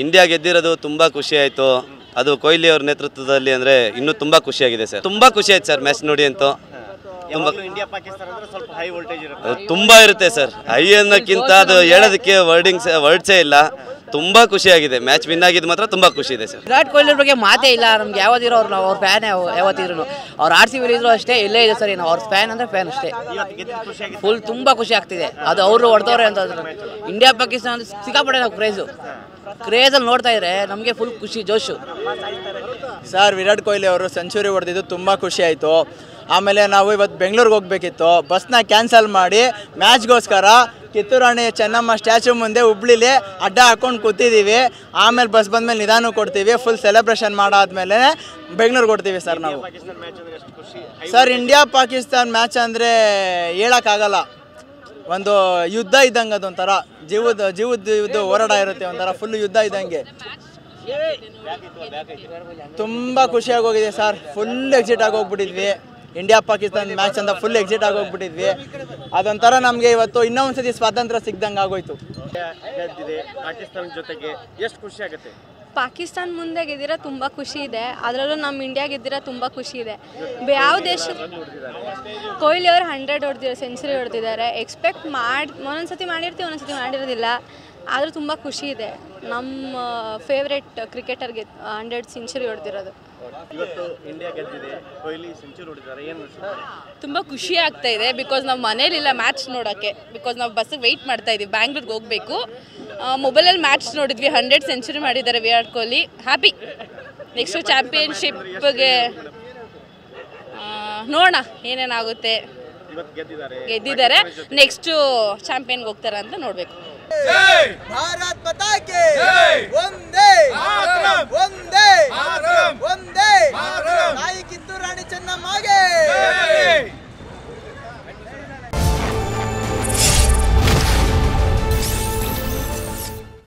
India ಗೆದ್ದಿರೋದು ತುಂಬ ಖುಷಿ ಆಯಿತು. ಅದು ಕೊಹ್ಲಿ ಅವ್ರ ನೇತೃತ್ವದಲ್ಲಿ ಅಂದರೆ ಇನ್ನೂ ತುಂಬ ಖುಷಿಯಾಗಿದೆ ಸರ್. ತುಂಬ ಖುಷಿ ಆಯ್ತು ಸರ್ ಮ್ಯಾಚ್ ನೋಡಿ ಅಂತೂ. ಇಂಡಿಯಾ ಪಾಕಿಸ್ತಾನ ಅಂದ್ರೆ ಸ್ವಲ್ಪ ಹೈ ವೋಲ್ಟೇಜ್ ಇರುತ್ತೆ. ತುಂಬ ಇರುತ್ತೆ ಸರ್. ಹೈ ಅನ್ನೋಕ್ಕಿಂತ ಅದು ಹೇಳೋದಕ್ಕೆ ವರ್ಡ್ಸೇ ಇಲ್ಲ. ತುಂಬ ಖುಷಿಯಾಗಿದೆ. ಮ್ಯಾಚ್ ವಿನ್ ಆಗಿದ್ದು ಮಾತ್ರ ತುಂಬ ಖುಷಿ ಇದೆ ಸರ್. ವಿರಾಟ್ ಕೊಹ್ಲಿ ಬಗ್ಗೆ ಮಾತೇ ಇಲ್ಲ. ನಮ್ಗೆ ಯಾವತ್ತಿರೋ ಅವ್ರ ಫ್ಯಾನ್ ಯಾವತ್ತಿದ್ರು ಅವ್ರು RCB ಇದ್ರು ಅಷ್ಟೇ, ಇಲ್ಲೇ ಇದೆ ಸರ್. ಅವ್ರ ಫ್ಯಾನ್ ಅಂದರೆ ಫ್ಯಾನ್ ಅಷ್ಟೇ. ಫುಲ್ ತುಂಬ ಖುಷಿ ಆಗ್ತಿದೆ. ಅದು ಅವರು ಹೊಡೆದವ್ರೆ ಅಂತ. ಇಂಡಿಯಾ ಪಾಕಿಸ್ತಾನ ಅಂದ್ರೆ ಸಿಕ್ಕಾಪಟ್ಟೆ ನಾವು ಕ್ರೇಜಲ್ಲಿ ನೋಡ್ತಾ ಇದ್ರೆ ನಮಗೆ ಫುಲ್ ಖುಷಿ ಜೋಶು ಸರ್. ವಿರಾಟ್ ಕೊಹ್ಲಿ ಅವರು ಸೆಂಚುರಿ ಹೊಡೆದಿದ್ದು ತುಂಬ ಖುಷಿ ಆಯಿತು. ಆಮೇಲೆ ನಾವು ಇವತ್ತು ಬೆಂಗಳೂರಿಗೆ ಹೋಗಬೇಕಿತ್ತು, ಬಸ್ನ ಕ್ಯಾನ್ಸಲ್ ಮಾಡಿ ಮ್ಯಾಚ್ಗೋಸ್ಕರ ಕಿತ್ತೂರಾಣಿ ಚೆನ್ನಮ್ಮ ಸ್ಟ್ಯಾಚು ಮುಂದೆ ಹುಬ್ಳಿಲಿ ಅಡ್ಡ ಹಾಕ್ಕೊಂಡು ಕೂತಿದ್ದೀವಿ. ಆಮೇಲೆ ಬಸ್ ಬಂದಮೇಲೆ ನಿಧಾನ ಕೊಡ್ತೀವಿ. ಫುಲ್ ಸೆಲೆಬ್ರೇಷನ್ ಮಾಡಾದ್ಮೇಲೆ ಬೆಂಗಳೂರಿಗೆ ಕೊಡ್ತೀವಿ ಸರ್ ನಾವು. ಸರ್ ಇಂಡಿಯಾ ಪಾಕಿಸ್ತಾನ್ ಮ್ಯಾಚ್ ಅಂದರೆ ಹೇಳೋಕ್ಕಾಗಲ್ಲ. ಒಂದು ಯುದ್ಧ ಇದ್ದಂಗೆ, ಅದೊಂಥರ ಜೀವದ ಹೋರಾಟ ಇರುತ್ತೆ, ಒಂಥರ ಫುಲ್ ಯುದ್ಧ ಇದ್ದಂಗೆ. ತುಂಬ ಖುಷಿಯಾಗಿ ಹೋಗಿದೆ ಸರ್. ಫುಲ್ ಎಕ್ಸಿಟ್ ಆಗೋಗ್ಬಿಟ್ಟಿದ್ವಿ. ಇಂಡಿಯಾ ಪಾಕಿಸ್ತಾನ ಮ್ಯಾಚ್ ಅಂತ ಫುಲ್ ಎಕ್ಸಿಟ್ ಆಗೋಗ್ಬಿಟ್ಟಿದ್ವಿ. ಅದೊಂಥರ ನಮಗೆ ಇವತ್ತು ಇನ್ನೂ ಒಂದ್ಸತಿ ಸ್ವಾತಂತ್ರ್ಯ ಸಿಗ್ದಂಗೆ ಆಗೋಯ್ತು. ಪಾಕಿಸ್ತಾನ ಜೊತೆಗೆ ಎಷ್ಟು ಖುಷಿ ಆಗುತ್ತೆ? ಪಾಕಿಸ್ತಾನ ಮುಂದೆ ಗೆದ್ದಿರೋ ತುಂಬ ಖುಷಿ ಇದೆ. ಅದರಲ್ಲೂ ನಮ್ಮ ಇಂಡಿಯಾ ಗೆದ್ದಿರೋ ತುಂಬ ಖುಷಿ ಇದೆ. ಯಾವ ದೇಶ ಕೊಹ್ಲಿ ಅವರು 100 ಹೊಡೆದಿರೋ, ಸೆಂಚುರಿ ಹೊಡೆದಿದ್ದಾರೆ. ಎಕ್ಸ್ಪೆಕ್ಟ್ ಒಂದೊಂದ್ಸತಿ ಮಾಡಿರ್ತೀವಿ, ಒಂದೊಂದ್ಸತಿ ಮಾಡಿರೋದಿಲ್ಲ. ಆದರೂ ತುಂಬ ಖುಷಿ ಇದೆ. ನಮ್ಮ ಫೇವ್ರೆಟ್ ಕ್ರಿಕೆಟರ್ಗೆ 100 ಸೆಂಚುರಿ ಹೊಡೆದಿರೋದು. ಇವತ್ತು ಇಂಡಿಯಾ ಗೆದ್ದಿದೆ, ಕೊಹ್ಲಿ ಸೆಂಚುರಿ ಹೊಡೆದಿದ್ದಾರೆ, ಏನು ತುಂಬ ಖುಷಿ ಆಗ್ತಾ ಇದೆ. ಬಿಕಾಸ್ ನಾವು ಮನೇಲಿಲ್ಲ ಮ್ಯಾಚ್ ನೋಡೋಕ್ಕೆ. ಬಿಕಾಸ್ ನಾವು ಬಸ್ಸಿಗೆ ವೆಯ್ಟ್ ಮಾಡ್ತಾ ಇದ್ದೀವಿ, ಬ್ಯಾಂಗ್ಳೂರ್ಗೆ ಹೋಗಬೇಕು. ಮೊಬೈಲಲ್ಲಿ ಮ್ಯಾಚ್ ನೋಡಿದ್ವಿ, 100 ಸೆಂಚುರಿ ಮಾಡಿದ್ದಾರೆ ವಿರಾಟ್ ಕೊಹ್ಲಿ. ಹ್ಯಾಪಿ. ನೆಕ್ಸ್ಟು ಚಾಂಪಿಯನ್ಶಿಪ್ಗೆ ನೋಡೋಣ ಏನೇನಾಗುತ್ತೆ. ಗೆದ್ದಿದ್ದಾರೆ, ನೆಕ್ಸ್ಟು ಚಾಂಪಿಯನ್ಗೆ ಹೋಗ್ತಾರೆ ಅಂತ ನೋಡಬೇಕು. ಭಾರತ್ ಮಾತಾ ಕಿ ಜೈ.